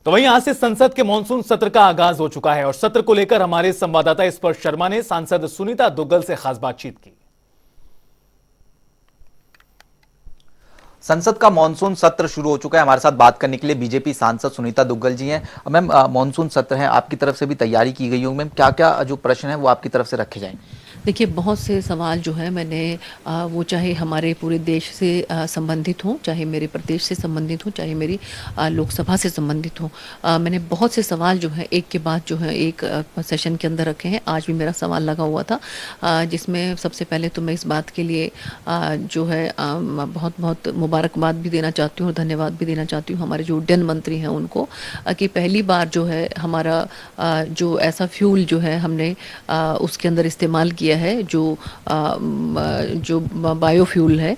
तो वहीं आज से संसद के मानसून सत्र का आगाज हो चुका है और सत्र को लेकर हमारे संवाददाता स्पर्श शर्मा ने सांसद सुनीता दुग्गल से खास बातचीत की। संसद का मॉनसून सत्र शुरू हो चुका है। हमारे साथ बात करने के लिए बीजेपी सांसद सुनीता दुग्गल जी हैं। मैम, मॉनसून सत्र है, आपकी तरफ से भी तैयारी की गई होगी। मैम, क्या क्या जो प्रश्न है वो आपकी तरफ से रखे जाएंगे? देखिए, बहुत से सवाल जो है मैंने वो चाहे हमारे पूरे देश से संबंधित हों, चाहे मेरे प्रदेश से संबंधित हों, चाहे मेरी लोकसभा से संबंधित हों, मैंने बहुत से सवाल जो है एक के बाद जो है एक सेशन के अंदर रखे हैं। आज भी मेरा सवाल लगा हुआ था, जिसमें सबसे पहले तो मैं इस बात के लिए जो है बहुत बहुत मुबारकबाद भी देना चाहती हूँ और धन्यवाद भी देना चाहती हूँ हमारे जो उड्डयन मंत्री हैं उनको, कि पहली बार जो है हमारा जो ऐसा फ्यूल जो है हमने उसके अंदर इस्तेमाल किया है जो बायोफ्यूल है,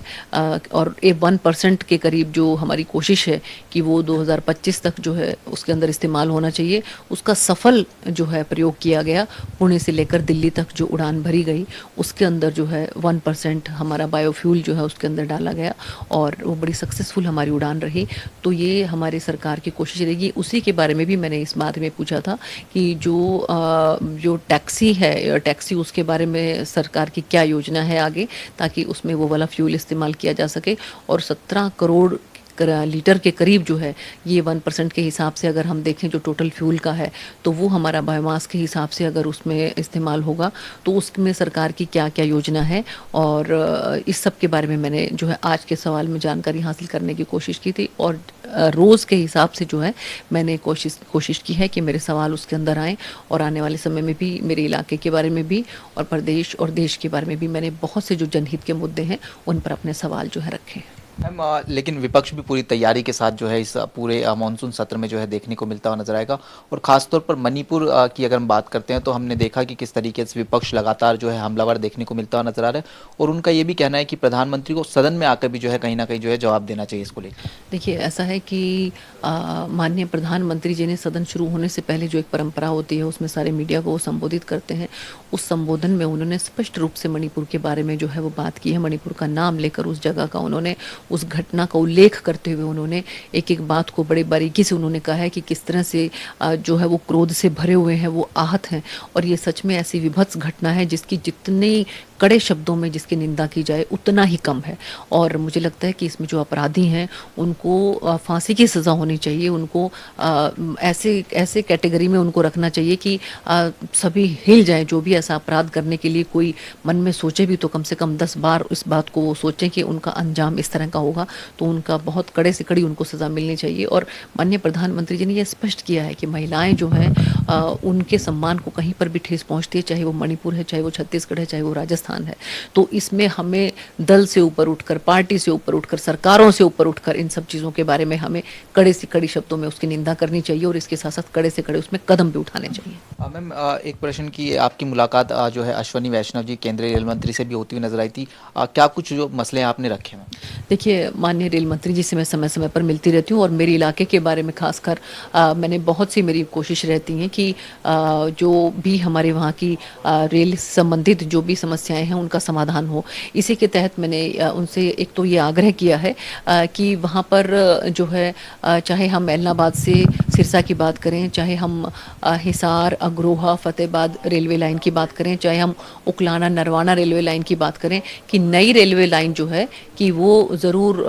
और ये 1% के करीब जो हमारी कोशिश है कि वो 2025 तक जो है उसके अंदर इस्तेमाल होना चाहिए, उसका सफल जो है प्रयोग किया गया। पुणे से लेकर दिल्ली तक जो उड़ान भरी गई उसके अंदर जो है 1% हमारा बायोफ्यूल जो है उसके अंदर डाला गया और वो बड़ी सक्सेसफुल हमारी उड़ान रही। तो ये हमारी सरकार की कोशिश रहेगी। उसी के बारे में भी मैंने इस बात में पूछा था कि जो टैक्सी है, टैक्सी उसके बारे में सरकार की क्या योजना है आगे, ताकि उसमें वो वाला फ्यूल इस्तेमाल किया जा सके। और 17 करोड़ लीटर के करीब जो है ये 1% के हिसाब से अगर हम देखें जो टोटल फ्यूल का है, तो वो हमारा बायोमास के हिसाब से अगर उसमें इस्तेमाल होगा तो उसमें सरकार की क्या क्या योजना है। और इस सब के बारे में मैंने जो है आज के सवाल में जानकारी हासिल करने की कोशिश की थी। और रोज़ के हिसाब से जो है मैंने कोशिश की है कि मेरे सवाल उसके अंदर आएँ और आने वाले समय में भी मेरे इलाके के बारे में भी और प्रदेश और देश के बारे में भी मैंने बहुत से जो जनहित के मुद्दे हैं उन पर अपने सवाल जो है रखे। मैम, लेकिन विपक्ष भी पूरी तैयारी के साथ जो है इस पूरे मानसून सत्र में जो है देखने को मिलता हुआ नजर आएगा। और खासतौर पर मणिपुर की अगर हम बात करते हैं तो हमने देखा कि किस तरीके से विपक्ष लगातार जो है हमलावर देखने को मिलता हुआ नजर आ रहा है और उनका ये भी कहना है कि प्रधानमंत्री को सदन में आकर भी जो है कहीं ना कहीं जो है जवाब देना चाहिए इसको लेकर। देखिए, ऐसा है कि माननीय प्रधानमंत्री जी ने सदन शुरू होने से पहले जो एक परंपरा होती है उसमें सारे मीडिया को वो संबोधित करते हैं। उस संबोधन में उन्होंने स्पष्ट रूप से मणिपुर के बारे में जो है वो बात की है। मणिपुर का नाम लेकर उस जगह का उन्होंने, उस घटना का उल्लेख करते हुए उन्होंने एक एक बात को बड़े बारीकी से उन्होंने कहा है कि किस तरह से जो है वो क्रोध से भरे हुए हैं, वो आहत हैं। और ये सच में ऐसी विभत्स घटना है जिसकी जितनी कड़े शब्दों में जिसकी निंदा की जाए उतना ही कम है। और मुझे लगता है कि इसमें जो अपराधी हैं उनको फांसी की सज़ा होनी चाहिए। उनको ऐसे ऐसे कैटेगरी में उनको रखना चाहिए कि सभी हिल जाएं। जो भी ऐसा अपराध करने के लिए कोई मन में सोचे भी तो कम से कम 10 बार इस बात को वो सोचें कि उनका अंजाम इस तरह का होगा, तो उनका बहुत कड़े से कड़ी उनको सज़ा मिलनी चाहिए। और माननीय प्रधानमंत्री जी ने यह स्पष्ट किया है कि महिलाएं जो हैं उनके सम्मान को कहीं पर भी ठेस पहुंचती है, चाहे वो मणिपुर है, चाहे वो छत्तीसगढ़ है, चाहे वो राजस्थान है। तो इसमें हमें दल से ऊपर उठकर, पार्टी से ऊपर उठकर, सरकारों से ऊपर उठकर इन सब चीज़ों के बारे में हमें कड़े से कड़ी शब्दों में उसकी निंदा करनी चाहिए और इसके साथ साथ कड़े से कड़े उसमें कदम भी उठाने चाहिए। मैम, एक प्रश्न की, आपकी मुलाकात जो है अश्वनी वैष्णव जी केंद्रीय रेल मंत्री से भी होती हुई नजर आई थी। क्या कुछ जो मसले आपने रखे हैं? देखिए, माननीय रेल मंत्री जी से मैं समय समय पर मिलती रहती हूँ और मेरे इलाके के बारे में खासकर मैंने बहुत सी, मेरी कोशिश रहती है कि जो भी हमारे वहाँ की रेल संबंधित जो भी समस्याएं हैं उनका समाधान हो। इसी के तहत मैंने उनसे एक तो ये आग्रह किया है कि वहाँ पर जो है चाहे हम एलनाबाद से सिरसा की बात करें, चाहे हम हिसार, अग्रोहा, फतेहबाद रेलवे लाइन की बात करें, चाहे हम उकलाना नरवाना रेलवे लाइन की बात करें, कि नई रेलवे लाइन जो है कि वो ज़रूर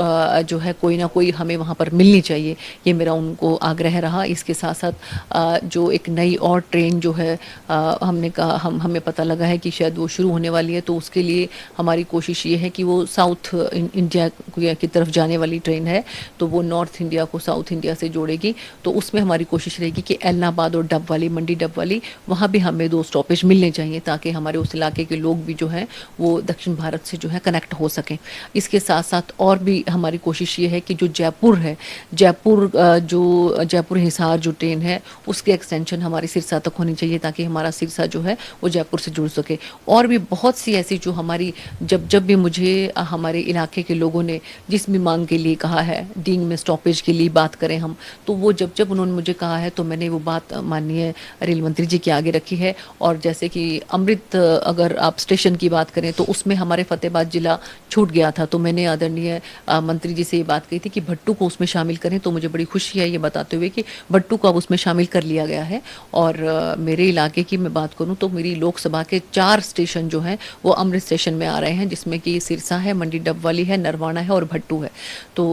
जो है कोई ना कोई हमें वहाँ पर मिलनी चाहिए। ये मेरा उनको आग्रह रहा। इसके साथ साथ जो एक नई और ट्रेन जो है हमने कहा, हमें पता लगा है कि शायद वो शुरू होने वाली है, तो उसके लिए हमारी कोशिश ये है कि वो साउथ इंडिया की तरफ जाने वाली ट्रेन है, तो वो नॉर्थ इंडिया को साउथ इंडिया से जोड़ेगी। तो उसमें हमारी कोशिश रहेगी कि एलनाबाद और डब वाली, मंडी डब वाली, वहाँ भी हमें 2 स्टॉपेज मिलने चाहिए ताकि हमारे उस इलाके के लोग भी जो हैं वो दक्षिण भारत से जो है कनेक्ट हो सकें। इसके साथ साथ और भी हमारी कोशिश ये है कि जो जयपुर है, जयपुर हिसार जो ट्रेन है उसकी एक्सटेंशन हमारी सिरसा तक होनी चाहिए ताकि हमारा सिरसा जो है वो जयपुर से जुड़ सके। और भी बहुत सी ऐसी ऐसी जो हमारी जब भी मुझे हमारे इलाके के लोगों ने जिस भी मांग के लिए कहा है, डींग में स्टॉपेज के लिए बात करें हम, तो वो जब उन्होंने मुझे कहा है तो मैंने वो बात माननीय रेल मंत्री जी के आगे रखी है। और जैसे कि अमृत अगर आप स्टेशन की बात करें तो उसमें हमारे फतेहाबाद जिला छूट गया था, तो मैंने आदरणीय मंत्री जी से ये बात कही थी कि भट्टू को उसमें शामिल करें। तो मुझे बड़ी खुशी है ये बताते हुए कि भट्टू को अब उसमें शामिल कर लिया गया है। और मेरे इलाके की मैं बात करूं तो मेरी लोकसभा के 4 स्टेशन जो हैं वो अमृत स्टेशन में आ रहे हैं, जिसमें कि सिरसा है, मंडी डबवाली है, नरवाना है और भट्टू है। तो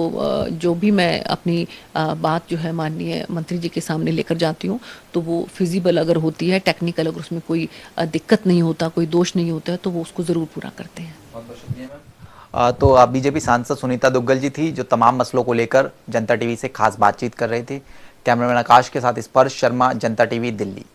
जो भी मैं अपनी बात जो है माननीय मंत्री जी के सामने लेकर जाती हूँ तो वो फिजिबल अगर होती है, टेक्निकल अगर उसमें कोई दिक्कत नहीं होता, कोई दोष नहीं होता है तो वो उसको ज़रूर पूरा करते हैं। तो बीजेपी सांसद सुनीता दुग्गल जी थी जो तमाम मसलों को लेकर जनता टीवी से खास बातचीत कर रहे थे। कैमरामैन आकाश के साथ स्पर्श शर्मा, जनता टीवी, दिल्ली।